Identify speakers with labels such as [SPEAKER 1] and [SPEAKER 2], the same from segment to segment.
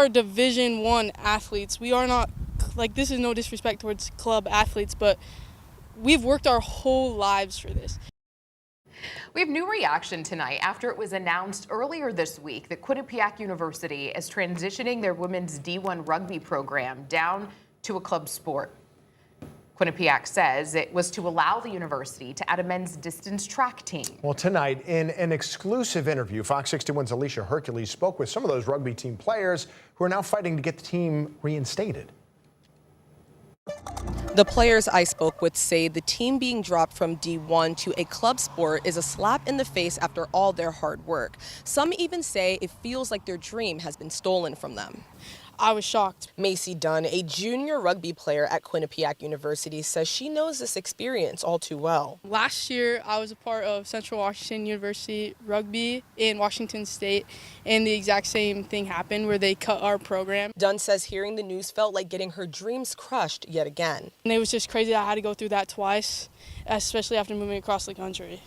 [SPEAKER 1] are Division I athletes. We are not, like, this is no disrespect towards club athletes, but we've worked our whole lives for this.
[SPEAKER 2] We have new reaction tonight after it was announced earlier this week that Quinnipiac University is transitioning their women's D-I Rugby program down to a club sport. Quinnipiac says it was to allow the university to add a men's distance track team.
[SPEAKER 3] Well, tonight, in an exclusive interview, Fox 61's Alicia Hercules spoke with some of those rugby team players who are now fighting to get the team reinstated.
[SPEAKER 4] The players I spoke with say the team being dropped from D1 to a club sport is a slap in the face after all their hard work. Some even say it feels like their dream has been stolen from them.
[SPEAKER 1] I was shocked.
[SPEAKER 4] Macy Dunn, a junior rugby player at Quinnipiac University, says she knows this experience all too well.
[SPEAKER 1] Last year, I was a part of Central Washington University Rugby in Washington State, and the exact same thing happened where they cut our program.
[SPEAKER 4] Dunn says hearing the news felt like getting her dreams crushed yet again.
[SPEAKER 1] And it was just crazy that I had to go through that twice, especially after moving across the country.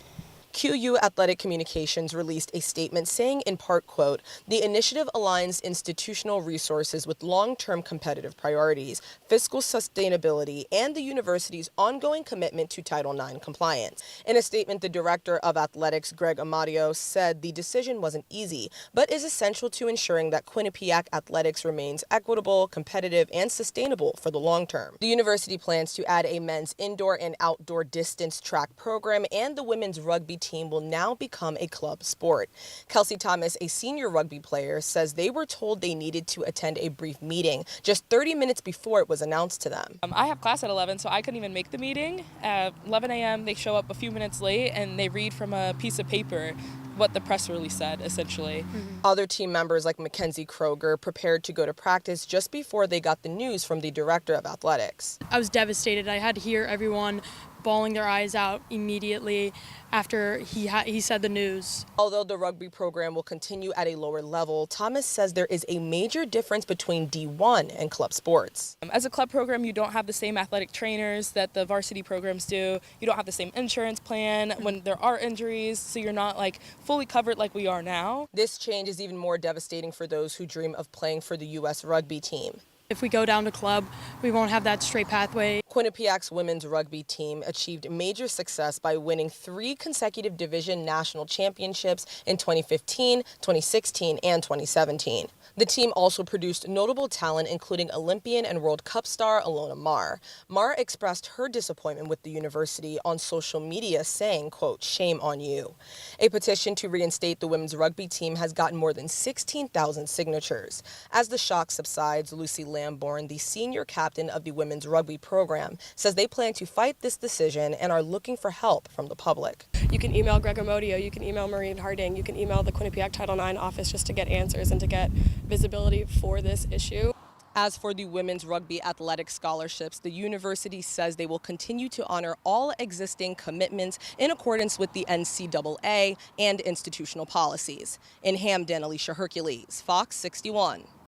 [SPEAKER 4] QU Athletic Communications released a statement saying in part, quote, "The initiative aligns institutional resources with long-term competitive priorities, fiscal sustainability, and the university's ongoing commitment to Title IX compliance." In a statement, the director of athletics, Greg Amadio, said the decision wasn't easy, but is essential to ensuring that Quinnipiac athletics remains equitable, competitive, and sustainable for the long term. The university plans to add a men's indoor and outdoor distance track program, and the women's rugby team will now become a club sport. Kelsey Thomas, a senior rugby player, says they were told they needed to attend a brief meeting just 30 minutes before it was announced to them.
[SPEAKER 5] I have class at 11, so I couldn't even make the meeting. At 11 a.m., they show up a few minutes late and they read from a piece of paper what the press release said, essentially.
[SPEAKER 4] Other team members like Mackenzie Kroger prepared to go to practice just before they got the news from the director of athletics.
[SPEAKER 6] I was devastated. I had to hear everyone bawling their eyes out immediately after he said the news.
[SPEAKER 4] Although the rugby program will continue at a lower level, Thomas says there is a major difference between D1 and club sports.
[SPEAKER 5] As a club program, you don't have the same athletic trainers that the varsity programs do. You don't have the same insurance plan when there are injuries, so you're not like fully covered like we are now.
[SPEAKER 4] This change is even more devastating for those who dream of playing for the U.S. rugby team.
[SPEAKER 6] If we go down to club, we won't have that straight pathway.
[SPEAKER 4] Quinnipiac's women's rugby team achieved major success by winning 3 consecutive division national championships in 2015, 2016, and 2017. The team also produced notable talent, including Olympian and World Cup star Alona Mar. Mar expressed her disappointment with the university on social media, saying, quote, "Shame on you." A petition to reinstate the women's rugby team has gotten more than 16,000 signatures. As the shock subsides, Lucy Lamborn, the senior captain of the women's rugby program, says they plan to fight this decision and are looking for help from the public.
[SPEAKER 7] You can email Greg Amodio, you can email Maureen Harding, you can email the Quinnipiac Title IX office just to get answers and to get visibility for this issue.
[SPEAKER 4] As for the women's rugby athletic scholarships, the university says they will continue to honor all existing commitments in accordance with the NCAA and institutional policies. In Hamden, Alicia Hercules, Fox 61.